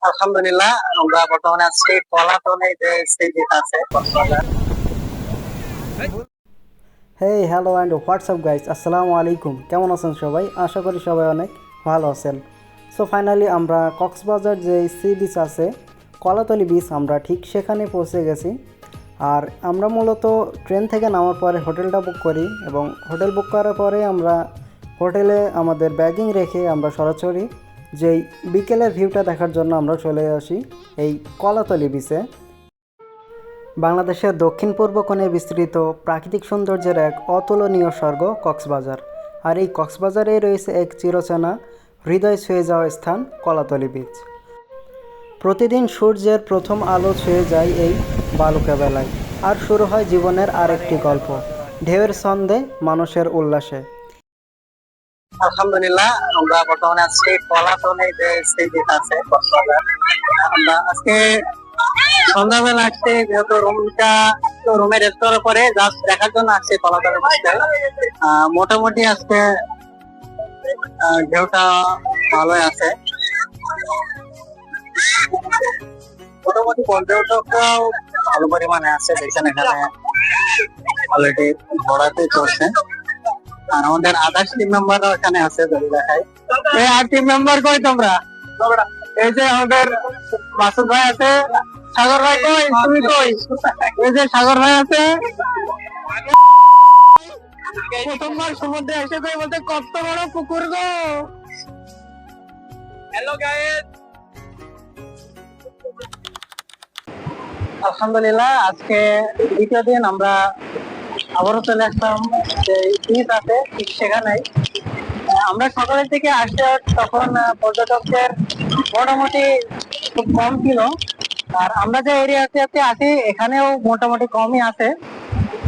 আলহামদুলিল্লাহ, আমরা বর্তমানে আছি পলাতনে যে সি বিচ আছে Cox's Bazar. Hey hello and WhatsApp guys, আসসালামু আলাইকুম। কেমন আছেন সবাই? আশা করি সবাই অনেক ভালো আছেন। সো ফাইনালি আমরা কক্সবাজার যে সি বিচ আছে, কলাতলি বিচ, আমরা ঠিক সেখানে পৌঁছে গেছি। আর আমরা মূলত ট্রেন থেকে নামার পরে হোটেলটা বুক করি এবং হোটেল বুক করার পরে আমরা হোটেলে আমাদের ব্যাগিং রেখে আমরা সরাসরি যেই বিকেলের ভিউটা দেখার জন্য আমরা চলে আসি এই কলাতলি বিচে। বাংলাদেশের দক্ষিণ পূর্ব কোণে বিস্তৃত প্রাকৃতিক সৌন্দর্যের এক অতুলনীয় স্বর্গ কক্সবাজার। আর এই কক্সবাজারেই রয়েছে এক চিরচেনা হৃদয় ছুঁয়ে যাওয়া স্থান, কলাতলি বিচ। প্রতিদিন সূর্যের প্রথম আলো ছুঁয়ে যায় এই বালুকা বেলায়, আর শুরু হয় জীবনের আরেকটি গল্প, ঢেউয়ের ছন্দে, মানুষের উল্লাসে। আলহামদুলিল্লাহ, আমরা বর্তমানে আছি পলাতনে যে সি বিচ আছে কক্সবাজার। আমরা আজকে সন্ধ্যাবেলা আসছি, যেহেতু রুমের রেস্তোরাঁ করে জাস্ট দেখার জন্য আসছি পলাতনে বিচটা। মোটামুটি আজকে ঢেউটা ভালোই আছে। মোটামুটি পর্যটকরাও ভালো পরিমাণে আছে, দেখছেন এখানে অলরেডি ভরাতে চলছে। আর আমাদের আদার্স টিম মেম্বাররাও এখানে আছে, যদি দেখাই। আর টিম মেম্বার কই তোমরা? এই যে আমাদের মাসুদ ভাই আছে, সাগর ভাই কই, তুমি কই? এই যে সাগর ভাই আছে, প্রথমবার সমুদ্রে এসে কই বলতে কত বড় পুকুর গো। হ্যালো গাইস, আলহামদুলিল্লাহ, আজকে দ্বিতীয় দিন আমরা আবারও চলে আসলাম যে বিচ আছে ঠিক সেখানেই। আমরা সকালের দিকে আসতে তখন পর্যটকদের মোটামুটি খুব কম ছিল। আর আমরা যে এরিয়াতে আছি এখানেও মোটামুটি কমই আছে।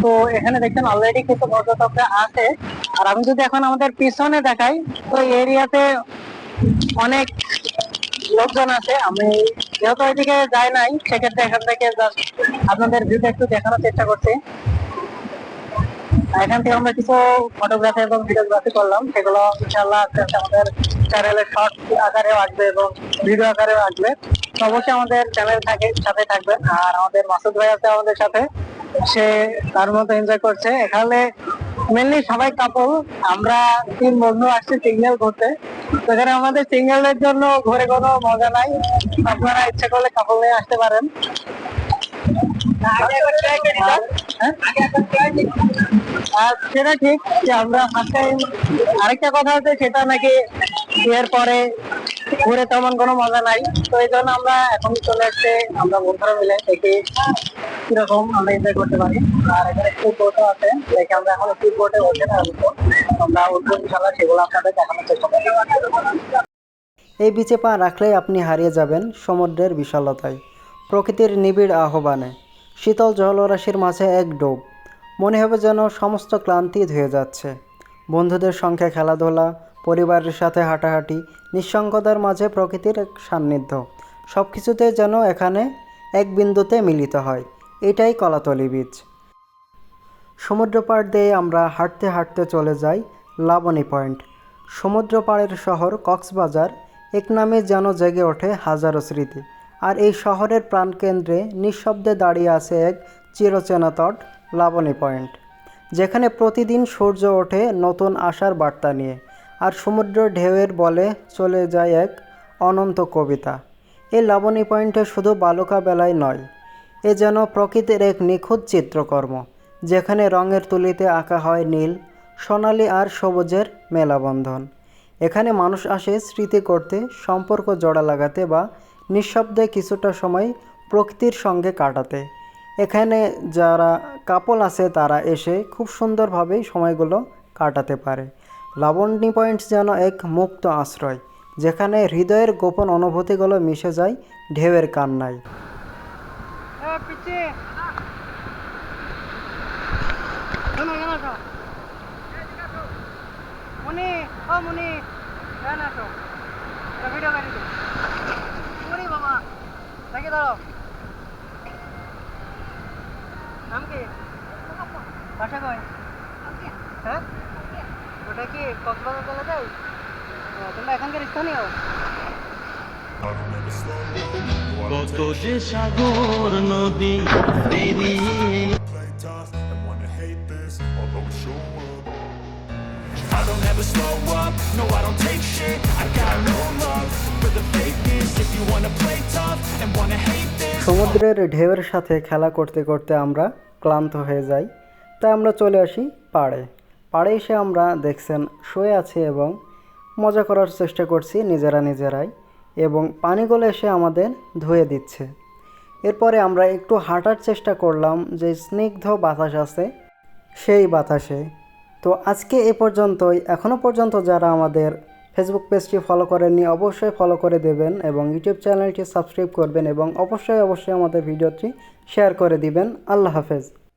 তো এখানে দেখছেন অলরেডি কিছু পর্যটকরা আছে। আর আমি যদি এখন আমাদের পিছনে দেখাই, তো এরিয়াতে অনেক লোকজন আছে। আমি যেহেতু ওইদিকে যাই নাই, সেক্ষেত্রে এখান থেকে জাস্ট আপনাদের ভিউটা একটু দেখানোর চেষ্টা করছি। এখান থেকে আমরা কিছু ফটোগ্রাফি এবং ভিডিওগ্রাফি করলাম, সেগুলো ইনশাআল্লাহ আস্তে আস্তে আমাদের চ্যানেলে শর্ট আকারেও আসবে এবং ভিডিও আকারেও আসবে। তো অবশ্যই আমাদের চ্যানেল সাথে থাকবেন। আর আমাদের মাসুদ ভাই আছে আমাদের সাথে, সে তার মতো এনজয় করছে। এখানে মেনলি সবাই কাপল, আমরা 3 বন্ধু আসছি সিঙ্গেল ঘুরতে। তো এখানে আমাদের সিঙ্গেলের জন্য ঘুরে কোনো মজা নাই, আপনারা ইচ্ছা করলে কাপল নিয়ে আসতে পারেন। সেটা ঠিক যে আমরা ফার্স্ট টাইম, আরেকটা কথা হচ্ছে সেটা নাকি বিয়ের পরে ঘুরে তেমন কোনো মজা নাই। তো এই জন্য আমরা এখন চলে আসছে, আমরা বন্ধুরা মিলে দেখি কিরকম আমরা এনজয় করতে পারি। আর এখানে স্পিড বোটও আছে, দেখে আমরা এখন স্পিড বোটে ওঠে না, আমরা উঠবো ইনশাল্লাহ, সেগুলো আপনাদের দেখানোর চেষ্টা করবো। এই বিচে পা রাখলেই আপনি হারিয়ে যাবেন সমুদ্রের বিশালতায়, প্রকৃতির নিবিড় আহ্বানে। শীতল জলরাশির মাঝে এক ডোব, মনে হবে যেন সমস্ত ক্লান্তি ধুয়ে যাচ্ছে। বন্ধুদের সঙ্গে খেলাধুলা, পরিবারের সাথে হাঁটাহাঁটি, নিঃসঙ্গতার মাঝে প্রকৃতির এক সান্নিধ্য, সব কিছুতে যেন এখানে এক বিন্দুতে মিলিত হয়। এটাই কলাতলি বিচ। সমুদ্র পাড় দিয়ে আমরা হাঁটতে হাঁটতে চলে যাই লাবণী পয়েন্ট। সমুদ্র পাড়ের শহর কক্সবাজার এক নামে যেন জেগে ওঠে হাজারো স্মৃতি। আর এই শহরের প্রাণকেন্দ্রে নিঃশব্দে দাঁড়িয়ে আছে এক চিরচেনা তট, লাবণী পয়েন্ট, যেখানে প্রতিদিন সূর্য ওঠে নতুন আশার বার্তা নিয়ে, আর সমুদ্র ঢেউয়ের বলে চলে যায় এক অনন্ত কবিতা। এই লাবণী পয়েন্টে শুধু বালুকা বেলায় নয়, এ যেন প্রকৃতির এক নিখুঁত চিত্রকর্ম, যেখানে রঙের তুলিতে আঁকা হয় নীল, সোনালি আর সবুজের মেলাবন্ধন। এখানে মানুষ আসে স্মৃতি করতে, সম্পর্ক জোড়া লাগাতে বা নিঃশব্দে কিছুটা সময় প্রকৃতির সঙ্গে কাটাতে। এখানে যারা কাপল আছে তারা এসে খুব সুন্দরভাবে সময়গুলো কাটাতে পারে। লাবণী পয়েন্ট যেন এক মুক্ত আশ্রয়, যেখানে হৃদয়ের গোপন অনুভূতিগুলো মিশে যায় ঢেউয়ের কান্নায়। নাম কি? বাসা কই? হ্যাঁ, ওটা কি কক্সবাজার চলে যাই? তোমরা এখানকার স্থানীয়? কত যে সাগর নদী পেরিয়ে play tough and wanna hate this, I'll always show up. I don't ever slow up, no I don't take shit. I got no love for the fakeness. If you wanna play tough and wanna hate this, সমুদ্রের ঢেউয়ের সাথে খেলা করতে করতে আমরা ক্লান্ত হয়ে যাই, তাই আমরা চলে আসি পাড়ে। পাড়ে এসে আমরা দেখছেন শুয়ে আছি এবং মজা করার চেষ্টা করছি নিজেরাই, এবং পানিগুলো এসে আমাদের ধুয়ে দিচ্ছে। এরপরে আমরা একটু হাঁটার চেষ্টা করলাম যে স্নিগ্ধ বাতাস আছে সেই বাতাসে। তো আজকে এ পর্যন্তই। এখনও পর্যন্ত যারা আমাদের ফেসবুক পেজটি ফলো করেননি অবশ্যই ফলো করে দেবেন এবং ইউটিউব চ্যানেলটি সাবস্ক্রাইব করবেন এবং অবশ্যই আমাদের ভিডিওটি শেয়ার করে দিবেন। আল্লাহ হাফেজ।